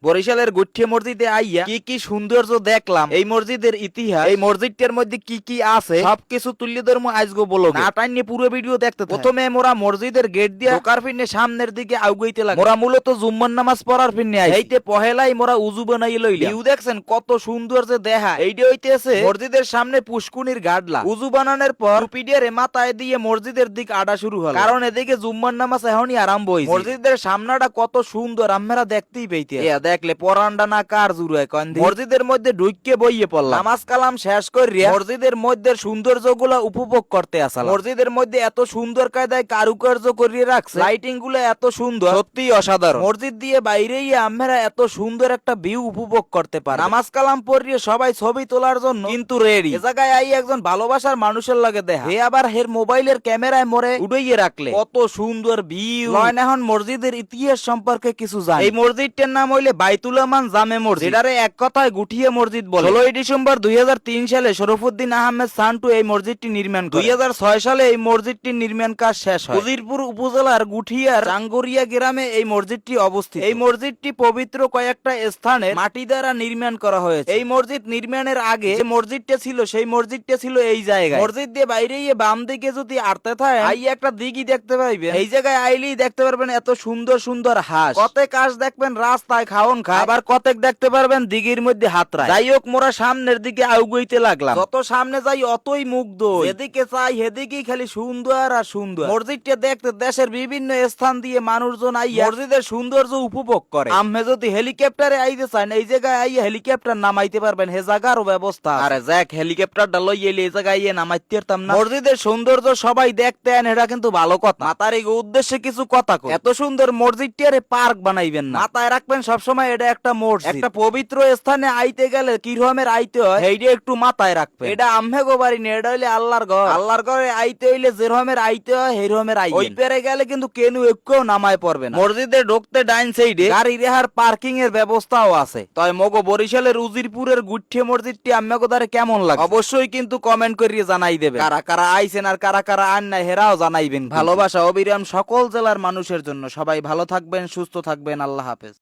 বরিশালের গুঠিয়া মসজিদে আইয়া কি কি সৌন্দর্য দেখলাম, এই মসজিদের ইতিহাস, এই মসজিদটার মধ্যে কি কি আছে সবকিছু তুলে ধরবো আজগো বলো না টাইনে পুরো ভিডিও দেখতে থাকো। প্রথমে মোরা মসজিদের গেট দিয়া ঢোকার ফিরনে সামনের দিকে আগুইতে লাগে। মোরা মূলত জুম্মার নামাজ পড়ার ফিরনে আইছি। এইতে পহেলাই মোরা উজু বানাই লইলাম। ভিউ দেখছেন কত সুন্দর যে দেখা। এইটা হইতেছে মসজিদের সামনে পুষ্কুনির গাডলা। উজু বানানোর পর টুপিডিয়ারে মাথায় দিয়ে মসজিদের দিক আডা শুরু হলো, কারণ এদিকে জুম্মার নামাজ এখনই আরম্ভ হইছে। মসজিদের সামনাটা কত সুন্দর আমরা দেখতেই পাইতে। দেখলে পরান্ডা না কার জুড়ে কন্দি। মসজিদের মধ্যে ঢুইকে বইয়ে পড়লাম, নামাজ কালাম শেষ করিয়া মসজিদের মধ্যে সৌন্দর্যগুলো উপভোগ করতে আসলাম। মসজিদের মধ্যে এত সুন্দর কায়দায় কারুকার্য করিয়ে রাখছে, লাইটিং গুলো এত সুন্দর, সত্যি অসাধারণ। মসজিদ দিয়ে বাইরেই আমরা এত সুন্দর একটা ভিউ উপভোগ করতে পারি। নামাজ কালাম পড়িয়ে সবাই ছবি তোলার জন্য কিন্তু রেডি। এ জায়গায় আই একজন ভালোবাসার মানুষের লাগে দেখা, হে আবার হের মোবাইলের ক্যামেরায় মোরে উড়াইয়ে রাখলে কত সুন্দর ভিউ। নয় এখন মসজিদের ইতিহাস সম্পর্কে কিছু জানি। এই মসজিদটার নাম হইলে বাইতুল আমান জামে মসজিদ, এটারে এক কথায় গুঠিয়ে মসজিদ বলে। 16 ডিসেম্বর 2003 সালে শরফুদ্দিন আহমেদ সান্টু এই মসজিদটি নির্মাণ করেন। 2006 সালে এই মসজিদটির নির্মাণ কাজ শেষ হয়। উজিরপুর উপজেলার গুঠিয়ার চাঙ্গরিয়া গ্রামে এই মসজিদটি অবস্থিত। এই মসজিদটি পবিত্র কয়েকটা স্থানে মাটি দ্বারা নির্মাণ করা হয়েছে। এই মসজিদ নির্মাণের আগে যে মসজিদটা ছিল সেই মসজিদটা ছিল এই জায়গায়। মসজিদ দিয়ে বাইরে বাম দিকে যদি আরতে থাকে আই একটা দিঘি দেখতে পাইবেন। এই জায়গায় আইলেই দেখতে পারবেন এত সুন্দর সুন্দর হাঁস। কতে কাজ দেখবেন রাস্তায় খাওন খায়, আবার কতেক দেখতে পারবেন দিঘির মধ্যে হাতরায়। যাই হোক মোরা সামনের দিকে আগুইতে লাগলাম। যত সামনে যাই অতই মুগ্ধ, এদিকে চাই সেদিকেই খালি সুন্দর আর সুন্দর। মসজিদটা দেখতে দেশের বিভিন্ন স্থান দিয়ে মানুষজন আইয়া মসজিদের সৌন্দর্য উপভোগ করে। আপনি যদি হেলিকপ্টারে আইতে চান এই জায়গায় আইয়া হেলিকপ্টার নামাইতে পারবেন, হে জায়গারও ব্যবস্থা। আরে যাক হেলিকপ্টারটা লই এলে এই জায়গায় আইয়ে নামাইতে পারতাম না। মসজিদের সৌন্দর্য সবাই দেখতে আন, এটা কিন্তু ভালো কথা। মাতার এই উদ্দেশ্যে কিছু কথা কই, এত সুন্দর মসজিদটারে পার্ক বানাইবেন না, মাথায় রাখবেন সবসময় এটা একটা মসজিদ। একটা পবিত্র স্থানে আইতে গেলে কি রকমের আইতে হয় এইটা একটু মাথায় রাখবেন। এটা আম্মে গো বাড়ি না, এটা হইলে আল্লাহর ঘর। আল্লাহর ঘরে আইতে হইলে যে রকমের আইতে হয় সেই রকমের আইবেন। ওই পেরে গেলে কিন্তু কেনু একটুও নামায় পড়বে না। মসজিদে ঢুকতে ডাইন সাইডে গাড়ি রেহার পার্কিং এর ব্যবস্থাও আছে। তাই মগো বরিশালের উজিরপুরের গুঠিয়া মসজিদটি আম্মে গো দারে কেমন লাগে অবশ্যই কিন্তু কমেন্ট করিয়ে জানাই দেবে। কারা কারা আইছেন আর কারা কারা আন নাই হেরাও জানাইবেন। ভালোবাসা অবিরাম সকল জেলার মানুষের জন্য। সবাই ভালো থাকবেন, সুস্থ থাকবেন, আল্লাহ হাফেজ।